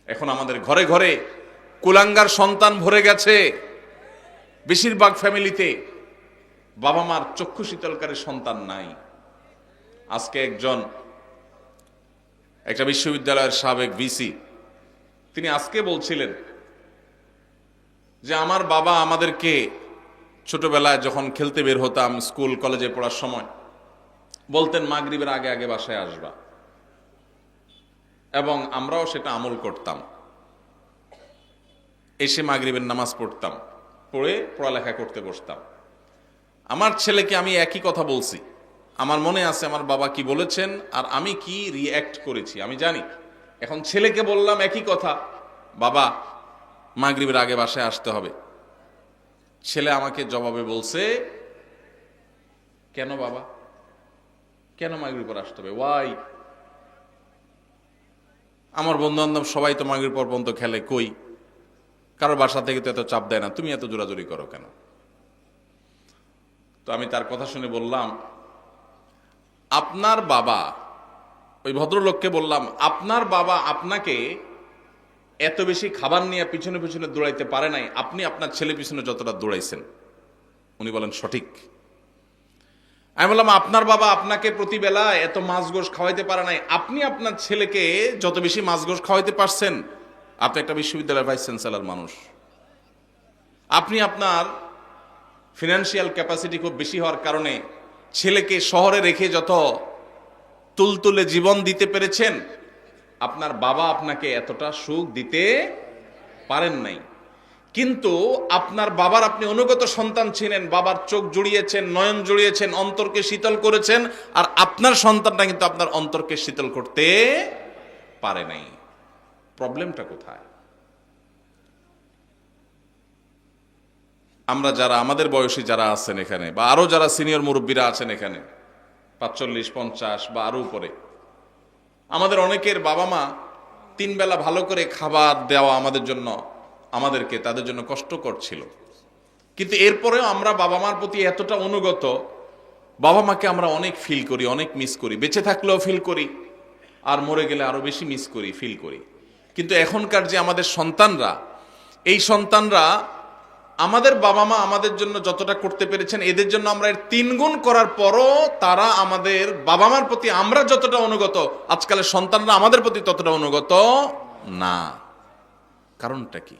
এখন আমাদের ঘরে ঘরে কুলাঙ্গার সন্তান ভরে গেছে। বেশিরভাগ ফ্যামিলিতে বাবা মার চক্ষু শীতলকারী সন্তান নাই। আজকে একটা বিশ্ববিদ্যালয়ের সাবেক ভিসি তিনি আজকে বলছিলেন যে আমার বাবা আমাদেরকে ছোটবেলায় যখন খেলতে বের হতাম, স্কুল কলেজে পড়ার সময় বলতেন মাগরিবের আগে আগে বাসায় আসবা, এবং আমরাও সেটা আমল করতাম। এসে মাগরিবের নামাজ পড়তাম, পড়ে পড়ালেখা করতে বসতাম। আমার ছেলেকে আমি একই কথা বলছি, আমার মনে আছে আমার বাবা কি বলেছেন আর আমি কি রিঅ্যাক্ট করেছি আমি জানি। এখন ছেলেকে বললাম একই কথা, বাবা মাগরিবের আগে বাসায় আসতে হবে। ছেলে আমাকে জবাবে বলছে, কেন বাবা, কেন মাগরিব পর আসতে হবে, ওয়াই? আমার বন্ধু বান্ধব সবাই তো মাগরিব পর পর্যন্ত খেলে, কই কারোর বাসা থেকে তো এত চাপ দেয় না, তুমি এত জোরাজুরি করো কেন? তো আমি তার কথা শুনে বললাম, আপনার বাবা, ওই ভদ্রলোককে বললাম, আপনার বাবা আপনাকে এত বেশি খাবার নিয়ে পিছনে পিছনে দৌড়াইতে পারে নাই, আপনি আপনার ছেলে পিছনে যতটা দৌড়াইছেন। উনি বলেন সঠিক। আমি বললাম, আপনার বাবা আপনাকে প্রতিবেলা এত মাছ গোশ খাওয়াইতে পারে নাই, আপনি আপনার ছেলেকে যত বেশি মাছ গোশ খাওয়াইতে পারছেন। আপনি একটা বিশ্ববিদ্যালয়ের ভাইস চ্যান্সেলর মানুষ, আপনি আপনার ফিনান্সিয়াল ক্যাপাসিটি খুব বেশি হওয়ার কারণে ছেলেকে শহরে রেখে যত তুলতুলে জীবন দিতে পেরেছেন, আপনার বাবা আপনাকে এতটা সুখ দিতে পারেন নাই। কিন্তু আপনার বাবার আপনি অনুগত সন্তান ছিলেন, বাবার চোখ জুড়িয়েছেন, নয়ন জুড়িয়েছেন, অন্তরকে শীতল করেছেন, আর আপনার সন্তানটা কিন্তু আপনার অন্তরকে শীতল করতে পারে নাই। প্রবলেমটা কোথায়? আমরা যারা আমাদের বয়সী যারা আছেন এখানে, বা আরো যারা সিনিয়র মুরব্বীরা আছেন এখানে 45, 50 বা আরো উপরে, আমাদের অনেকের বাবা মা 3 বেলা ভালো করে খাবার দেওয়া আমাদেরকে তাদের জন্য কষ্টকর ছিল। কিন্তু এরপরেও আমরা বাবা মার প্রতি এতটা অনুগত, বাবা মাকে আমরা অনেক ফিল করি, অনেক মিস করি। বেঁচে থাকলেও ফিল করি, আর মরে গেলে আরো বেশি মিস করি, ফিল করি। কিন্তু এখনকার যে আমাদের সন্তানরা, এই সন্তানরা আমাদের বাবা মা আমাদের জন্য যতটা করতে পেরেছেন, এদের জন্য আমরা এর 3 গুণ করার পরও তারা আমাদের বাবা মার প্রতি আমরা যতটা অনুগত, আজকালের সন্তানরা আমাদের প্রতি ততটা অনুগত না। কারণটা কি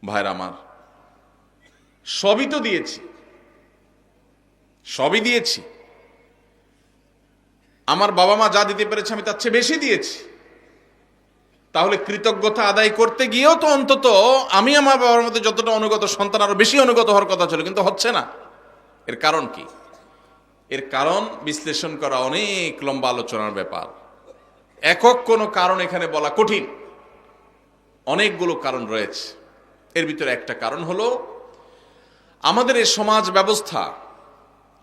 ভাইরা আমার? সবই তো দিয়েছি, সবই দিয়েছি। আমার বাবা মা যা দিতে পেরেছে আমি তার চেয়ে বেশি দিয়েছি। তাহলে কৃতজ্ঞতা আদায় করতে গিয়েও তো অন্তত আমি আমার বাবার মধ্যে যতটা অনুগত, সন্তান আরো বেশি অনুগত হওয়ার কথা ছিল, কিন্তু হচ্ছে না। এর কারণ কি? এর কারণ বিশ্লেষণ করা অনেক লম্বা আলোচনার ব্যাপার। একক কোনো কারণ এখানে বলা কঠিন, অনেকগুলো কারণ রয়েছে। এর ভিতরে একটা কারণ হলো আমাদের এই সমাজ ব্যবস্থা,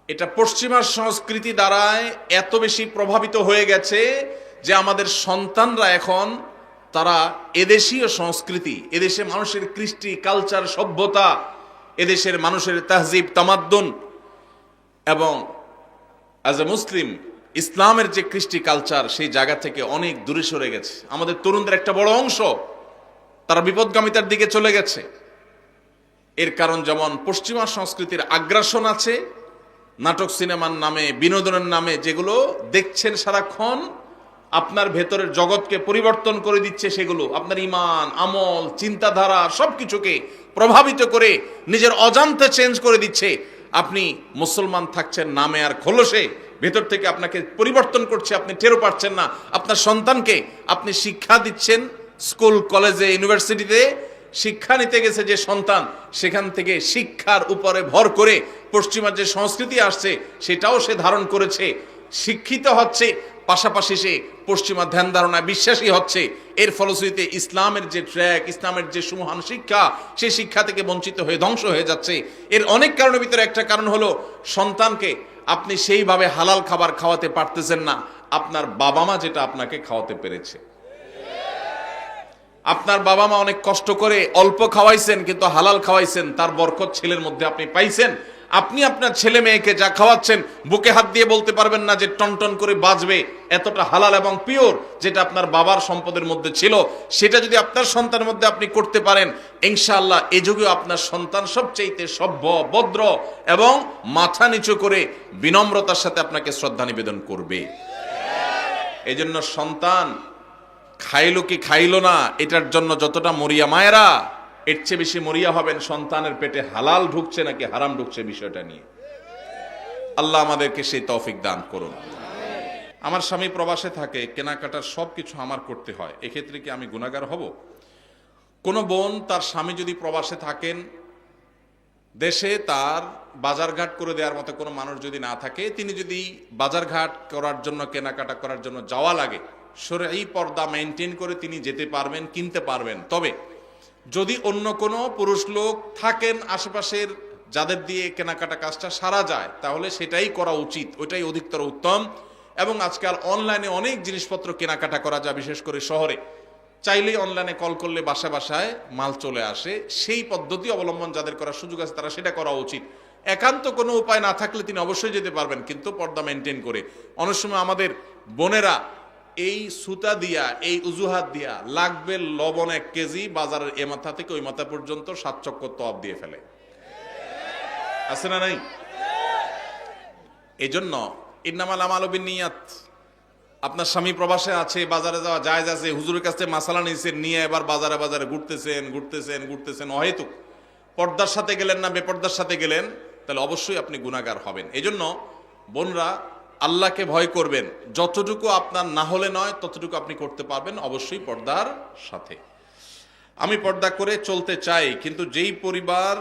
এটা পশ্চিমা সংস্কৃতি দ্বারায় এত বেশি প্রভাবিত হয়ে গেছে যে আমাদের সন্তানরা এখন তারা এদেশীয় সংস্কৃতি, এদেশে মানুষের কৃষ্টি, কালচার, সভ্যতা, এদেশের মানুষের তাহজিব, তামাদ্দুন এবং অ্যাজ এ মুসলিম ইসলামের যে কৃষ্টি কালচার, সেই জায়গা থেকে অনেক দূরে সরে গেছে। আমাদের তরুণদের একটা বড় অংশ তারা বিপদগামিতার দিকে চলে গেছে। এর কারণ যেমন পশ্চিমা সংস্কৃতির আগ্রাসন আছে, নাটক সিনেমার নামে, বিনোদনের নামে যেগুলো দেখছেন সারাক্ষণ, আপনার ভেতরের জগৎকে পরিবর্তন করে দিচ্ছে। সেগুলো আপনার ঈমান, আমল, চিন্তাধারা সবকিছুকে প্রভাবিত করে নিজের অজান্তে চেঞ্জ করে দিচ্ছে। আপনি মুসলমান থাকছেন নামে আর খোলসে, ভেতর থেকে আপনাকে পরিবর্তন করছে, আপনি টেরও পাচ্ছেন না। আপনার সন্তানকে আপনি শিক্ষা দিচ্ছেন, স্কুল, কলেজে, ইউনিভার্সিটিতে শিক্ষা নিতে গেছে যে সন্তান, সেখান থেকে শিক্ষার উপরে ভর করে পশ্চিমা যে সংস্কৃতি আসছে সেটাও সে ধারণ করেছে, শিক্ষিত হচ্ছে, পাশাপাশি সে পশ্চিমা ধ্যান ধারণায় বিশ্বাসী হচ্ছে। এর ফলশ্রুতিতে ইসলামের যে ট্র্যাক, ইসলামের যে সুমহান শিক্ষা, সেই শিক্ষা থেকে বঞ্চিত হয়ে ধ্বংস হয়ে যাচ্ছে। এর অনেক কারণের ভিতরে একটা কারণ হলো সন্তানকে আপনি সেইভাবে হালাল খাবার খাওয়াতে পারতেছেন না আপনার বাবা মা যেটা আপনাকে খাওয়াতে পেরেছে। আপনার বাবা মা অনেক কষ্ট করে অল্প খাওয়াইছেন, কিন্তু হালাল খাওয়াইছেন, তার বরকত ছেলের মধ্যে আপনি পাইছেন। আপনি আপনার ছেলে মেয়েকে যা খাওয়াচ্ছেন বুকে হাত দিয়ে বলতে পারবেন না যে টনটন করে বাজবে, এতটা হালাল এবং পিওর, যেটা আপনার বাবার সম্পদের মধ্যে ছিল সেটা যদি আপনার সন্তানের মধ্যে আপনি করতে পারেন, ইনশাআল্লাহ এ যুগেও আপনার সন্তান সবচেয়ে সভ্য, ভদ্র এবং মাথা নিচু করে বিনম্রতার সাথে আপনাকে শ্রদ্ধা নিবেদন করবে। এই জন্য সন্তান খাইলো কি খাইলো না এটার জন্য যতটা মরিয়া মায়েরা, এর চেয়ে বেশি মরিয়া হবেন সন্তানের পেটে হালাল ঢুকছে নাকি হারাম ঢুকছে বিষয়টা নিয়ে। আল্লাহ আমাদেরকে সেই তৌফিক দান করুন। আমার স্বামী প্রবাসে থাকে, কেনাকাটার সবকিছু আমার করতে হয়, এক্ষেত্রে কি আমি গুনাহগার হব? কোনো বোন তার স্বামী যদি প্রবাসে থাকেন, দেশে তার বাজারঘাট করে দেওয়ার মতো কোনো মানুষ যদি না থাকে, তিনি যদি বাজারঘাট করার জন্য, কেনাকাটা করার জন্য যাওয়া লাগে, শরঈ পর্দা মেনটেন করে তিনি যেতে পারবেন, কিনতে পারবেন। তবে যদি অন্য কোনো পুরুষ লোক থাকেন আশেপাশের যাদের দিয়ে কেনাকাটা কাজটা সারা যায়, তাহলে সেটাই করা উচিত, ওইটাই অধিকতর উত্তম। এবং আজকাল অনলাইনে অনেক জিনিসপত্র কেনাকাটা করা যায়, বিশেষ করে শহরে চাইলেই অনলাইনে কল করলে বাসায় বাসায় মাল চলে আসে। সেই পদ্ধতি অবলম্বন যাদের করার সুযোগ আছে তারা সেটা করা উচিত। একান্ত কোনো উপায় না থাকলে তিনি অবশ্যই যেতে পারবেন, কিন্তু পর্দা মেনটেন করে। অনেক সময় আমাদের বোনেরা এই সুতা দিয়া, এই উজুহাত দিয়া লাগবে লবণ 1 কেজি, বাজারের এ মাথা থেকে ওই মাথা পর্যন্ত 7 চক্কর তওয়াব দিয়ে ফেলে, আছে না নাই? এই জন্য ইন্নামাল আমালু বিন্নিয়াত। আপনার স্বামী প্রবাসে আছে, বাজারে যাওয়া জায়েজ আছে, হুজুরের কাছে মাসালা নিয়েছেন, নিয়ে এবার বাজারে বাজারে ঘুরতেছেন অহেতুক। পর্দার সাথে গেলেন না বেপর্দার সাথে গেলেন, তাহলে অবশ্যই আপনি গুনাহগার হবেন। এই জন্য বোনরা আল্লাহকে ভয় করবেন, যতটুকু আপনার না হলে নয় ততটুকু আপনি করতে পারবেন, অবশ্যই পর্দার সাথে। আমি পর্দা করে চলতে চাই, কিন্তু যেই পরিবার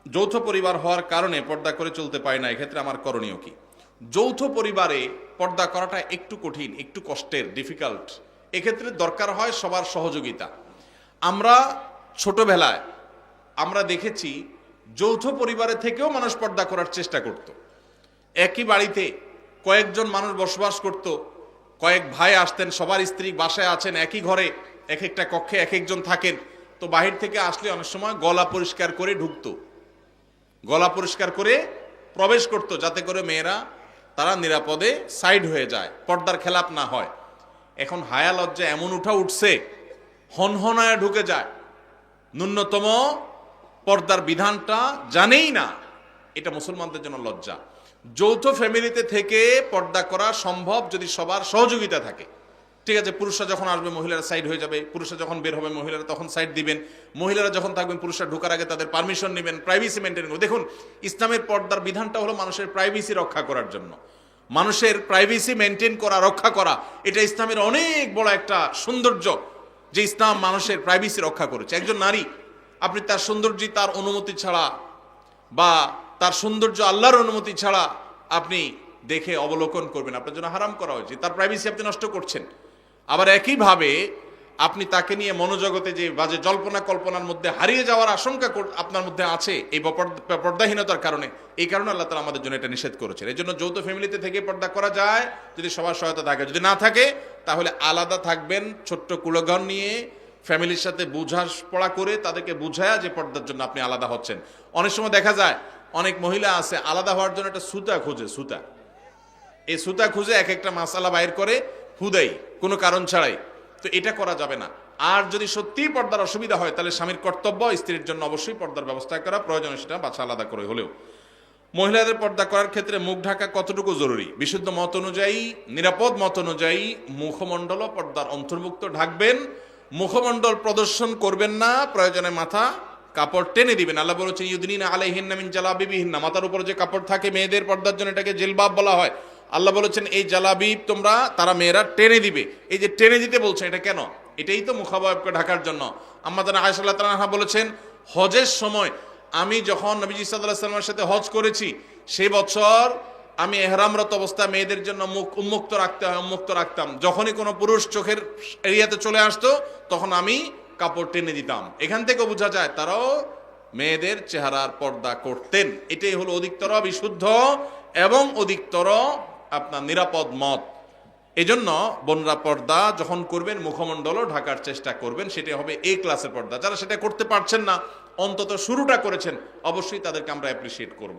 যৌথ পরিবার হওয়ার কারণে পর্দা করে চলতে পারি না, এক্ষেত্রে আমার করণীয় কি? যৌথ পরিবারে পর্দা করাটা একটু কঠিন, একটু কষ্টের, ডিফিকাল্ট। এক্ষেত্রে দরকার হয় সবার সহযোগিতা। আমরা ছোটবেলায় আমরা দেখেছি যৌথ পরিবারে থেকেও মানুষ পর্দা করার চেষ্টা করত। একই বাড়িতে কয়েকজন মানুষ বসবাস করত, কয়েক ভাই আসতেন, সবার স্ত্রী বাসায় আছেন, একই ঘরে এক একটা কক্ষে এক একজন থাকেন। তো বাহির থেকে আসলে অনেক সময় গলা পরিষ্কার করে ঢুকতো, গলা পরিষ্কার করে প্রবেশ করত, যাতে করে মেয়েরা তারা নিরাপদে সাইড হয়ে যায়, পর্দার খেলাপ না হয়। এখন হায়া লজ্জা এমন উঠছে, হনহনায় ঢুকে যায়, ন্যূনতম পর্দার বিধানটা জানেই না। এটা মুসলমানদের জন্য লজ্জা। যৌথ ফ্যামিলিতে থেকে পর্দা করা সম্ভব যদি সবার সহযোগিতা থাকে। ঠিক আছে, পুরুষরা যখন আসবে মহিলারা সাইড হয়ে যাবে, পুরুষরা যখন বের হবে মহিলারা তখন সাইড দিবেন, মহিলারা যখন থাকবেন পুরুষরা ঢোকার আগে তাদের পারমিশন নেবেন, প্রাইভেসি মেনটেন করবেন। দেখুন, ইসলামের পর্দার বিধানটা হলো মানুষের প্রাইভেসি রক্ষা করার জন্য। মানুষের প্রাইভেসি মেনটেন করা, রক্ষা করা, এটা ইসলামের অনেক বড় একটা সৌন্দর্য, যে ইসলাম মানুষের প্রাইভেসি রক্ষা করেছে। একজন নারী, আপনি তার সৌন্দর্য তার অনুমতি ছাড়া বা তার সৌন্দর্য আল্লাহর অনুমতি ছাড়া আপনি দেখে অবলোকন করবেন, আপনার জন্য হারাম করা হয়েছে, তার প্রাইভেসি আপনি নষ্ট করছেন। আবার একইভাবে আপনি তাকে নিয়ে মনোজগতে যে বাজে জল্পনা কল্পনার মধ্যে হারিয়ে যাওয়ার আশঙ্কা আপনার মধ্যে আছে এই পর্দাহীনতার কারণে, এই কারণে আল্লাহ তাআলা আমাদের জন্য এটা নিষেধ করেছেন। এই জন্য যৌথ ফ্যামিলিতে থেকে পর্দা করা যায় যদি সবার সহায়তা থাকে, যদি না থাকে তাহলে আলাদা থাকবেন, ছোট্ট কুলঘর নিয়ে ফ্যামিলির সাথে পড়া করে তাদেরকে বুঝায়া যে পর্দার জন্য আপনি আলাদা হচ্ছেন। অনেক সময় দেখা যায় অনেক মহিলা আছে আলাদা হওয়ার জন্য একটা সুতা খোঁজে, সুতা, এই সুতা খুঁজে এক একটা মাসালা বাইর করে হুদাই, কোনো কারণ ছাড়াই। তো এটা করা যাবে না। আর যদি সত্যিই পর্দার অসুবিধা হয় তাহলে স্বামীর কর্তব্য স্ত্রীর জন্য অবশ্যই পর্দার ব্যবস্থা করা, প্রয়োজনে সেটা বাছা আলাদা করে হলেও। মহিলাদের পর্দা করার ক্ষেত্রে মুখ ঢাকা কতটুকু জরুরি? বিশুদ্ধ মত অনুযায়ী, নিরাপদ মত অনুযায়ী মুখমণ্ডল পর্দার অন্তর্ভুক্ত, ঢাকবেন, মুখমণ্ডল প্রদর্শন করবেন না, প্রয়োজনে মাথা কাপড় টেনে দিবেন। আল্লাহ বলেছেন ইউদনিনা আলাইহিন্না মিন জালাবিবিহিন্না, মাথার উপর যে কাপড় থাকে মেয়েদের পর্দার জন্য, এটাকে জিলবাব বলা হয়। আল্লাহ বলেছেন এই জালাবিব তারা মেয়েরা টেনে দিবে। এই যে টেনে দিতে বলছেন, এটা কেন? এটাই তো মুখাবয়বকে ঢাকার জন্য। আম্মা জানা আয়েশা রাদিয়াল্লাহু তাআলা বলেছেন, হজের সময় আমি যখন নবীজি সাল্লাল্লাহু আলাইহি ওয়াসাল্লামের সাথে হজ করেছি, সেই বছর আমি এহরামরত অবস্থা মেয়েদের জন্য মুখ উন্মুক্ত রাখতাম। যখনই কোনো পুরুষ চোখের এরিয়াতে চলে আসতো তখন আমি কাপড় টেনে দিতাম। এখান থেকে বোঝা যায় তারাও মেয়েদের চেহারার পর্দা করতেন। এটাই হলো অধিকতর বিশুদ্ধ এবং অধিকতর আপনার নিরাপদ মত। এজন্য বোনরা পর্দা যখন করবেন মুখমণ্ডলও ঢাকার চেষ্টা করবেন, সেটা হবে এ ক্লাসের পর্দা। যারা সেটা করতে পারছেন না, অন্তত শুরুটা করেছেন, অবশ্যই তাদেরকে আমরা অ্যাপ্রিসিয়েট করব।